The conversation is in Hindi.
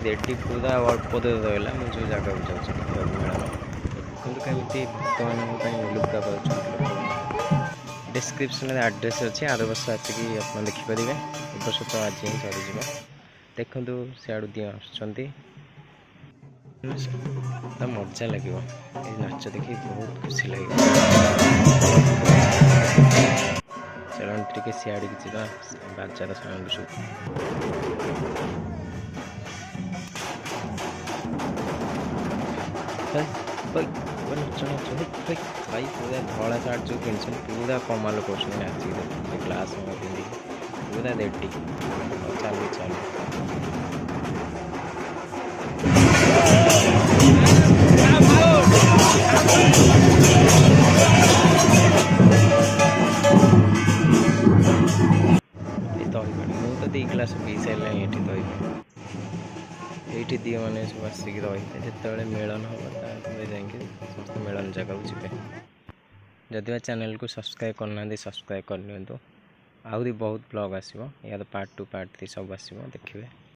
देटी पूरा अल्प रहा मुझे जगह को जाऊँ देखा मेलन देखते कमी भक्त मान लुगा पाँच डिस्क्रिप्शन में आड्रेस अच्छे आर वर्ष आसिक आप देखिपारे ए वर्ष तो आज ही सरीज देखु सियाड़ू दी आसुँच मजा लगे नाच देखी बहुत खुशी लगे चलते टे सियाड़ी की बाजार साउंड सब भाई पूरा धला सार्ट जो कि पूरा कमाल कर ग्लास पिंधि पूरा रेडी चलो चलो तो दी ग्लास पी सारे ये दही ये दी मैंने सब आसिक रही जो मिलन हम जाकि समस्त मिलन जगह जी जदि चैनल को सब्सक्राइब करना सब्सक्राइब करनी आहरी बहुत ब्लॉग आसो यार पार्ट 2 पार्ट 3 सब आसो देखिए।